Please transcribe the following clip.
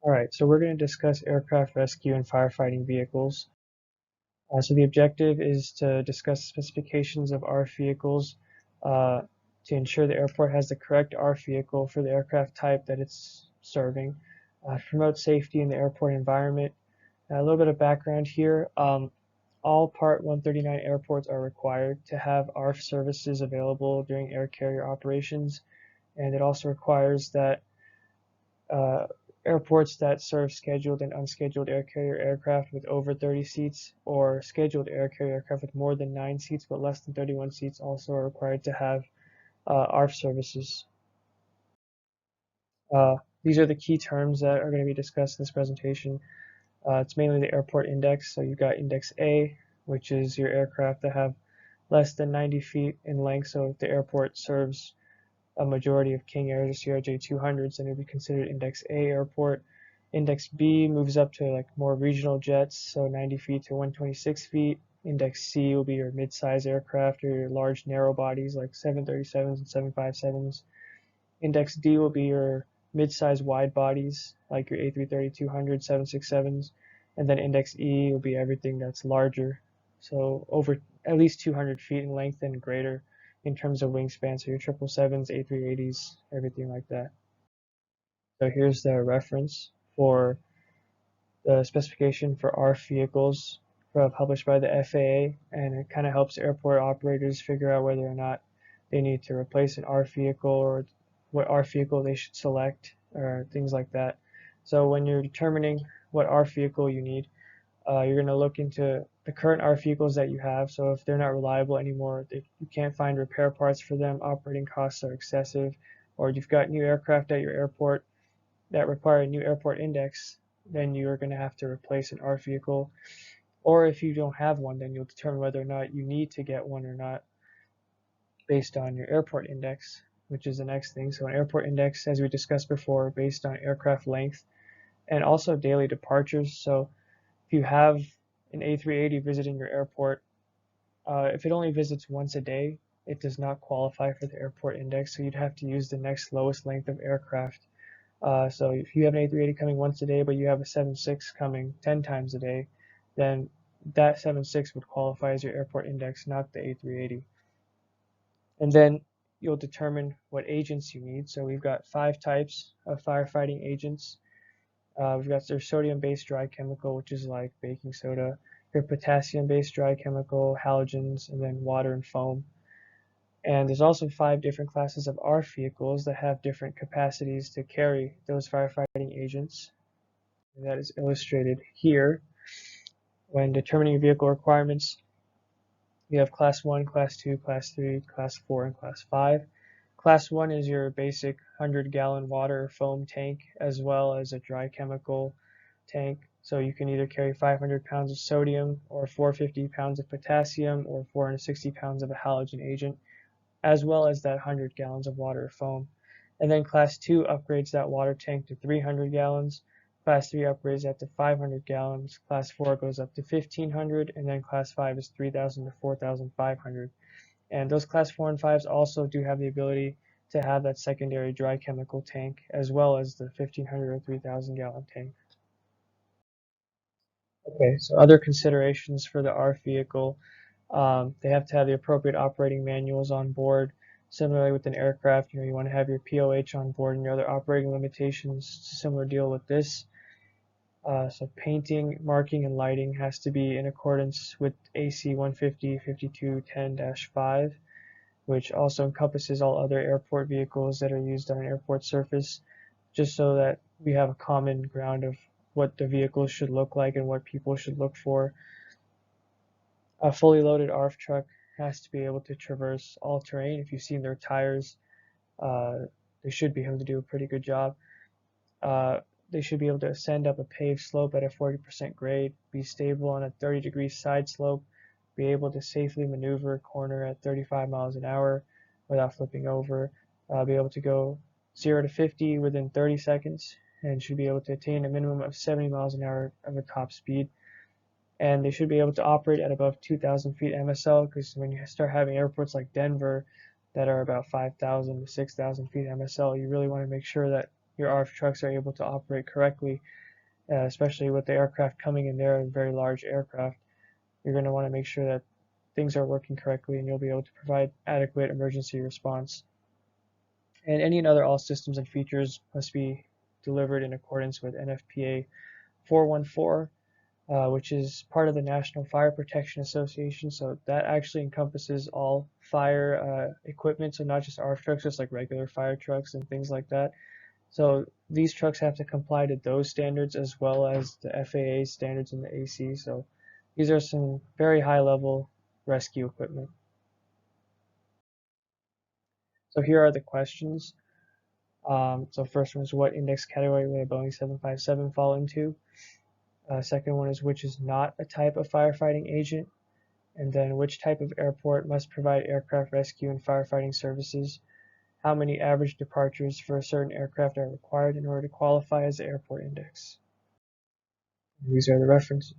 Alright, so we're going to discuss aircraft rescue and firefighting vehicles. So the objective is to discuss specifications of ARF vehicles to ensure the airport has the correct ARF vehicle for the aircraft type that it's serving, promote safety in the airport environment. A little bit of background here. All Part 139 airports are required to have ARF services available during air carrier operations, and it also requires that uh, airports that serve scheduled and unscheduled air carrier aircraft with over 30 seats or scheduled air carrier aircraft with more than 9 seats but less than 31 seats also are required to have ARF services. Uh, these are the key terms that are going to be discussed in this presentation. It's mainly the airport index. So you've got index A, which is your aircraft that have less than 90 feet in length. So if the airport serves a majority of King Airs or CRJ-200s, then it would be considered Index A airport. Index B moves up to like more regional jets, so 90 feet to 126 feet. Index C will be your mid-size aircraft or your large narrow bodies like 737s and 757s. Index D will be your mid-size wide bodies like your A330-200, 767s. And then Index E will be everything that's larger, so over at least 200 feet in length and greater in terms of wingspan, so your 777s, A380s, everything like that. So here's the reference for the specification for ARF vehicles published by the FAA, and it kind of helps airport operators figure out whether or not they need to replace an ARF vehicle or what ARF vehicle they should select or things like that. So when you're determining what ARF vehicle you need, you're going to look into the current ARF vehicles that you have. So if they're not reliable anymore, if you can't find repair parts for them, operating costs are excessive, or you've got new aircraft at your airport that require a new airport index, then you're going to have to replace an ARF vehicle. Or if you don't have one, then you'll determine whether or not you need to get one or not based on your airport index, which is the next thing. So an airport index, as we discussed before, based on aircraft length and also daily departures. So if you have an A380 visiting your airport, if it only visits once a day, it does not qualify for the airport index, so you'd have to use the next lowest length of aircraft. So if you have an A380 coming once a day, but you have a 76 coming 10 times a day, then that 76 would qualify as your airport index, not the A380. And then you'll determine what agents you need. So we've got 5 types of firefighting agents. We've got their sodium-based dry chemical, which is like baking soda, your potassium-based dry chemical, halogens, and then water and foam. And there's also 5 different classes of ARF vehicles that have different capacities to carry those firefighting agents. And that is illustrated here. When determining your vehicle requirements, you have Class 1, Class 2, Class 3, Class 4, and Class 5. Class 1 is your basic 100-gallon water foam tank as well as a dry chemical tank. So you can either carry 500 pounds of sodium or 450 pounds of potassium or 460 pounds of a halogen agent, as well as that 100 gallons of water or foam. And then Class 2 upgrades that water tank to 300 gallons. Class 3 upgrades that to 500 gallons. Class 4 goes up to 1,500, and then Class 5 is 3,000 to 4,500. And those Class 4 and 5s also do have the ability to have that secondary dry chemical tank, as well as the 1,500 or 3,000 gallon tank. Okay, so other considerations for the ARF vehicle. They have to have the appropriate operating manuals on board. Similarly with an aircraft, you want to have your POH on board and your other operating limitations. Similar deal with this. So painting, marking, and lighting has to be in accordance with AC 150 5210-5, which also encompasses all other airport vehicles that are used on an airport surface, just so that we have a common ground of what the vehicles should look like and what people should look for. A fully loaded ARF truck has to be able to traverse all terrain. If you've seen their tires, uh, they should be able to do a pretty good job. They should be able to ascend up a paved slope at a 40% grade, be stable on a 30-degree side slope, be able to safely maneuver a corner at 35 miles an hour without flipping over, be able to go 0 to 50 within 30 seconds, and should be able to attain a minimum of 70 miles an hour of a top speed. And they should be able to operate at above 2,000 feet MSL, because when you start having airports like Denver that are about 5,000 to 6,000 feet MSL, you really want to make sure that your RF trucks are able to operate correctly, especially with the aircraft coming in there, very large aircraft. You're going to want to make sure that things are working correctly and you'll be able to provide adequate emergency response. And any other all systems and features must be delivered in accordance with NFPA 414, which is part of the National Fire Protection Association. So that actually encompasses all fire equipment, so not just RF trucks, just like regular fire trucks and things like that. So these trucks have to comply to those standards as well as the FAA standards in the AC. So these are some very high level rescue equipment. So here are the questions. So first one is, what index category would a Boeing 757 fall into? Second one is, which is not a type of firefighting agent? And then, which type of airport must provide aircraft rescue and firefighting services? How many average departures for a certain aircraft are required in order to qualify as the airport index? And these are the references.